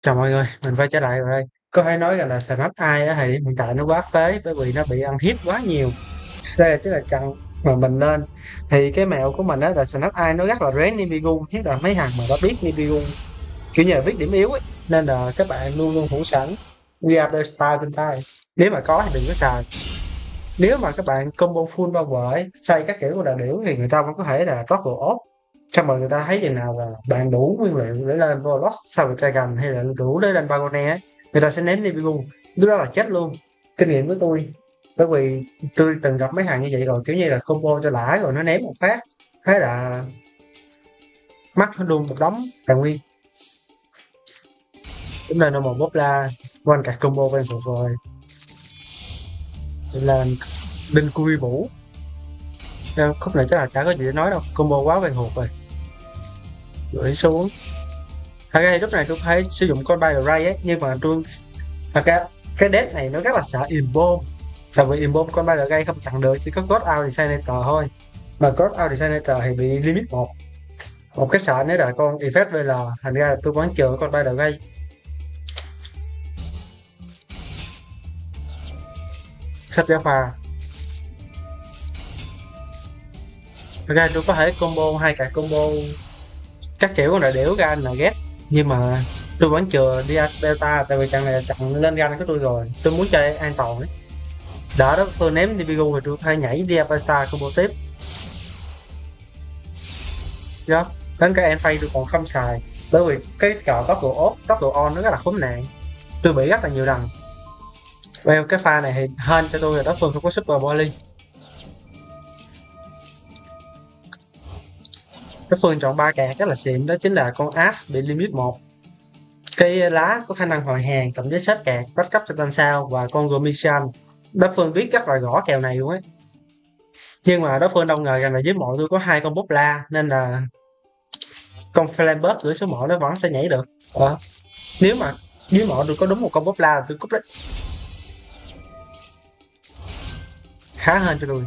Chào mọi người, mình quay trở lại rồi đây. Có thể nói rằng là Snake Eye á thì hiện tại nó quá phế bởi vì nó bị ăn hit quá nhiều. Đây là chính là chặn mà mình lên. Thì cái mẹo của mình á là Snake Eye nó rất là rén Nibiru, nhất là mấy thằng mà nó biết Nibiru kiểu như là biết điểm yếu ấy. Nên là các bạn luôn luôn thủ sẵn Weather Star trên tay. Nếu mà có thì đừng có xài. Nếu mà các bạn combo full power ấy, xây các kiểu của đà điểu thì người ta vẫn có thể là toggle off. Xong rồi người ta thấy chừng nào là bạn đủ nguyên liệu để lên Volos sau Dragon hay là đủ để lên Bagone ấy, người ta sẽ ném Nibiru, lúc đó là chết luôn. Kinh nghiệm của tôi, bởi vì tôi từng gặp mấy thằng như vậy rồi, kiểu như là combo cho lãi rồi nó ném một phát, thế là mất luôn một đống tài nguyên. Chúng ta nó một bóp la quanh cả combo quen thuộc rồi, lên đinh cui vũ. Khúc này chắc là chả có gì để nói đâu, combo quá quen thuộc rồi. Gửi xuống. Thật ra thì lúc này tôi thấy sử dụng con Bay Ray ấy, nhưng mà tôi thật ra cái deck này nó rất là sợ Imbom. Tại vì Imbom con Bay Ray không chặn được, chỉ có God Out Designator thôi. Mà God Out Designator thì bị limit một cái sợ nữa là con Effect VL, thành ra là tôi vẫn chờ con Bay Ray. Sách giáo pha. Thật ra tôi có thể combo hai cả combo các kiểu con đại điểu ra là ghét, nhưng mà tôi vẫn chừa Dias Delta tại vì trận này là trận lên gan của tôi rồi, tôi muốn chơi an toàn ấy. Đỡ đó tôi ném Nibiru thì tôi hay nhảy Diabasta combo tiếp đó. Đến cái Enfay tôi còn không xài bởi vì cái trò tốc độ off tốc độ on nó rất là khốn nạn, tôi bị rất là nhiều lần. Well, cái pha này thì hên cho tôi là đối phương không có super bowling. Đối phương chọn ba kẹt rất là xịn, đó chính là con Ash bị limit 1, cái lá có khả năng hoàn hàng cộng với set kẹt bắt cấp cho tên sao, và con Gomishan. Đối phương biết rất là rõ kèo này luôn ấy, nhưng mà đối phương đâu ngờ rằng là với mọi tôi có hai con bốc la nên là con Flamberg gửi số 1 nó vẫn sẽ nhảy được. Nếu mà dưới mọi tôi có đúng một con bốc la là tôi cúp đấy, khá hơn cho tôi.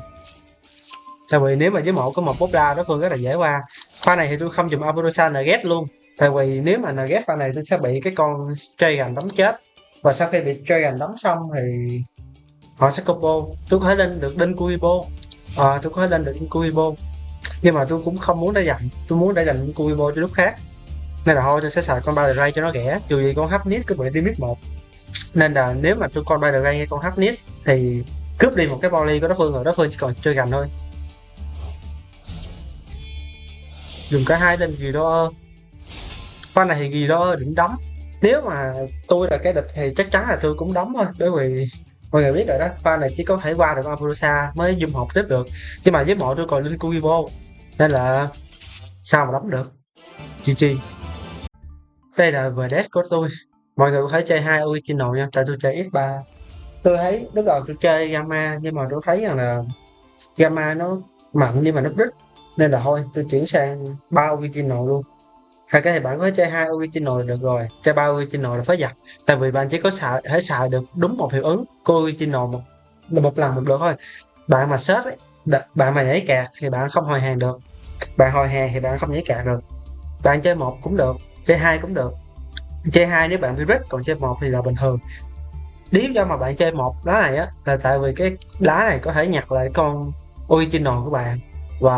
Tại vì nếu mà với mọi có một bốc la đối phương rất là dễ qua. Pha này thì tôi không dùng Aburosa Nugget luôn, tại vì nếu mà Nugget pha này tôi sẽ bị cái con Dragon đấm chết, và sau khi bị Dragon đấm xong thì họ sẽ combo. Tôi có thể lên được Đinh Kuibo, tôi có thể lên được Đinh Kuibo, nhưng mà tôi cũng không muốn để dành, tôi muốn để dành Kuibo cho lúc khác, nên là thôi tôi sẽ xài con Battle Ray cho nó rẻ. Dù gì con Hapnit cứ bị limit 1, nên là nếu mà tôi con Battle Ray hay con Hapnit thì cướp đi một cái poly của đối phương rồi, đối phương chỉ còn chơi gành thôi. Dùng cả hai lên Ghidorah. Pha này thì Ghidorah đừng đấm, nếu mà tôi là cái địch thì chắc chắn là tôi cũng đấm thôi, bởi vì mọi người biết rồi đó, pha này chỉ có thể qua được Aburosa mới zoom hộp tiếp được, nhưng mà với mọi tôi còn linh Kuibo nên là sao mà đấm được. GG. Đây là về deck của tôi. Mọi người có thể chơi hai original nha, tại tôi chơi X3. Tôi thấy lúc đầu tôi chơi Gamma, nhưng mà tôi thấy rằng là Gamma nó mạnh nhưng mà nó rít, nên là thôi tôi chuyển sang ba original luôn. Hay cái thì bạn có thể chơi hai original là được rồi, chơi ba original là phá giặc, tại vì bạn chỉ có thể xài được đúng một hiệu ứng của original một lần một được thôi. Bạn mà search ấy, bạn mà nhảy cạc thì bạn không hồi hàng được, bạn hồi hàng thì bạn không nhảy cạc được. Bạn chơi một cũng được, chơi hai cũng được. Chơi hai nếu bạn bị rít, còn chơi một thì là bình thường. Lý do mà bạn chơi một lá này á là tại vì cái lá này có thể nhặt lại con original của bạn, và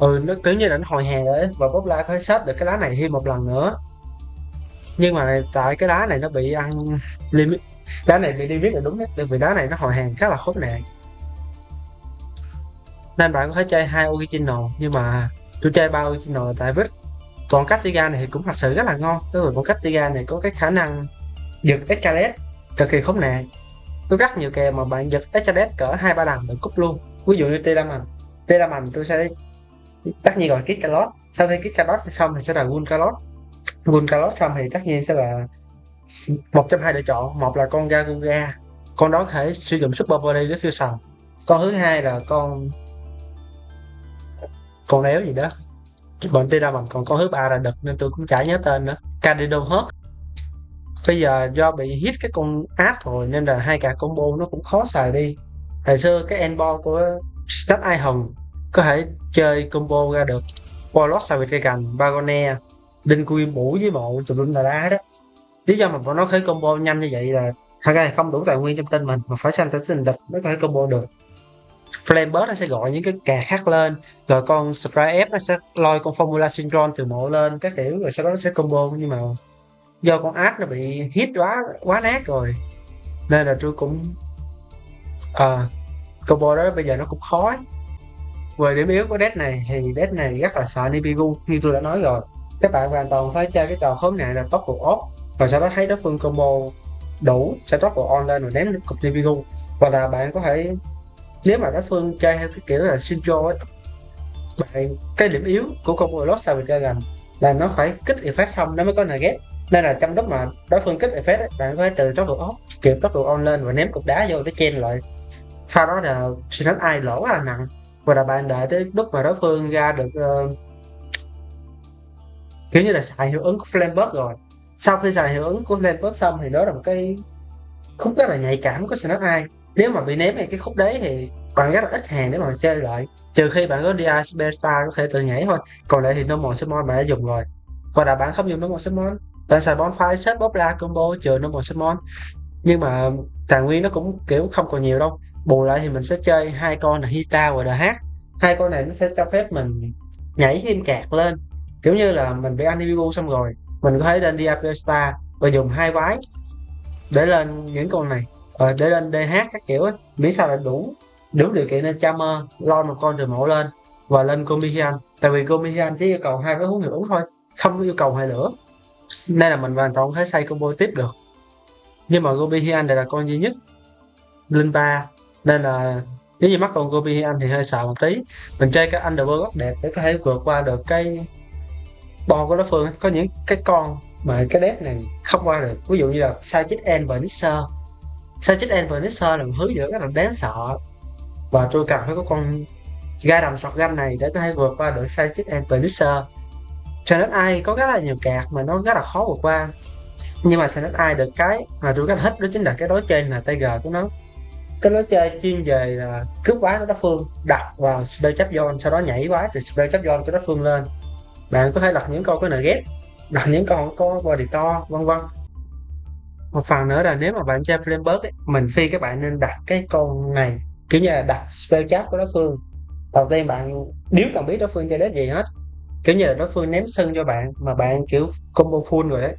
nó kiểu như là nó hồi hàng rồi, và Bob La có thể set được cái lá này thêm một lần nữa. Nhưng mà tại cái lá này nó bị ăn limit, lá này bị limit là đúng đấy, tại vì lá này nó hồi hàng khá là khốn nạn, nên bạn có thể chơi hai original, nhưng mà tôi chơi ba original tại vít. Còn cách Tiga này thì cũng thật sự rất là ngon, tức là con cách Tiga này có cái khả năng giật escalate cực kỳ khốn nạn. Có rất nhiều kèo mà bạn giật escalate cỡ 2-3 lần bạn cúp luôn. Ví dụ như Telaman tôi sẽ tất nhiên rồi kích Calot, sau khi kích Calot xong thì sẽ là Gun Calot xong thì tất nhiên sẽ là một trong hai lựa chọn, một là con Gaguga, con đó có thể sử dụng Super Body với Fusion, con thứ hai là con đéo gì đó bọn Telaman, còn con thứ ba là đực nên tôi cũng chả nhớ tên nữa, Cadido hết. Bây giờ do bị hit cái con Ash rồi nên là hai cả combo nó cũng khó xài đi. Hồi xưa cái endboard của Snake Eye Hồng có thể chơi combo ra được Warlock Savage Dragon, Bagone, đinh quy bủ với mộ tùm lum tà lá đó. Lý do mà bọn nó khởi combo nhanh như vậy là thật ra là không đủ tài nguyên trong tên mình, mà phải sanh tử tình địch mới có thể combo được. Flamebird nó sẽ gọi những cái cà khác lên, rồi con Sprite F nó sẽ lôi con Formula Syndrome từ mộ lên các kiểu, rồi sau đó nó sẽ combo. Nhưng mà do con Ash nó bị hit quá quá nát rồi, nên là tôi cũng combo đó bây giờ nó cũng khó ấy. Về điểm yếu của deck này thì deck này rất là sợ Nibiru, như tôi đã nói rồi. Các bạn hoàn toàn phải chơi cái trò khốn nạn là tốc độ off, và sau đó thấy đối phương combo đủ sẽ tốc độ on lên rồi ném cục Nibiru. Hoặc là bạn có thể, nếu mà đối phương chơi theo cái kiểu là Shinjo ấy, bạn cái điểm yếu của combo Lost Savage Dragon là nó phải kích effect xong nó mới có nugget. Nên là trong lúc mà đối phương kích effect ấy, bạn có thể từ tốc độ off kịp tốc độ on lên và ném cục đá vô để chen lại. Pha đó là Sinat ai lỗ rất là nặng, và là bạn đợi tới lúc mà đối phương ra được kiểu như là xài hiệu ứng của Flamebird rồi. Sau khi xài hiệu ứng của Flamebird xong thì đó là một cái khúc rất là nhạy cảm của Sinat ai. Nếu mà bị ném cái khúc đấy thì bạn rất là ít hàng để mà chơi lại, trừ khi bạn có DI Superstar có thể tự nhảy thôi, còn lại thì normal summon bạn đã dùng rồi. Và là bạn không dùng normal summon, bạn xài bonfire set bobla combo trừ normal summon, nhưng mà tài nguyên nó cũng kiểu không còn nhiều đâu. Bù lại thì mình sẽ chơi hai con là Hita và DH. Hai con này nó sẽ cho phép mình nhảy thêm card lên, kiểu như là mình bị Antiviru xong rồi mình có thể lên Diablo Star và dùng hai vái để lên những con này, để lên DH các kiểu ấy, miễn sao là đủ đủ điều kiện lên Charmer lon một con từ mộ lên và lên Gomihian. Tại vì Gomihian chỉ yêu cầu hai cái hướng hiệu ứng thôi, không yêu cầu hai lửa, nên là mình hoàn toàn có thể xây combo tiếp được. Nhưng mà Gobihian này là con duy nhất linh 3, nên là nếu như mắc con Gobihian thì hơi sợ một tí. Mình chơi cái Underworld đẹp để có thể vượt qua được cái bo của đối phương. Có những cái con mà cái deck này không qua được, ví dụ như là Psychic End và Nixer. Psychic End và Nixer là một thứ gì đó rất là đáng sợ, và tôi cần phải có con ga đầm sọt ganh này để có thể vượt qua được Psychic End và Nixer. Cho nên ai có rất là nhiều card mà nó rất là khó vượt qua, nhưng mà Snake Eye được cái mà tôi rất là thích đó chính là cái đối chơi là TG của nó. Cái lối chơi chuyên về là cướp quái của đối phương, đặt vào spell trap zone, sau đó nhảy quái từ spell trap zone của đối phương lên. Bạn có thể đặt những con có nugget, đặt những con có body to, vân vân. Một phần nữa là nếu mà bạn chơi Flamebird ấy, mình phi các bạn nên đặt cái con này, kiểu như là đặt spell trap của đối phương. Đầu tiên bạn nếu cần biết đối phương chơi deck gì hết, kiểu như là đối phương ném sân cho bạn mà bạn kiểu combo full rồi đấy,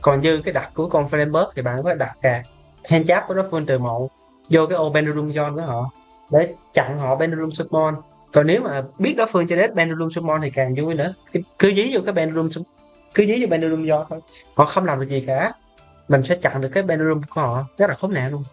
còn dư cái đặt của con Flamebird thì bạn có thể đặt cả hand cháp của đối phương từ mộ vô cái ô Pendulum Zone của họ để chặn họ Pendulum Summon. Còn nếu mà biết đối phương chơi deck Pendulum Summon thì càng vui nữa, cứ dí vô cái Pendulum, cứ dí vô Pendulum Zone thôi, họ không làm được gì cả, mình sẽ chặn được cái Pendulum của họ, rất là khốn nạn luôn.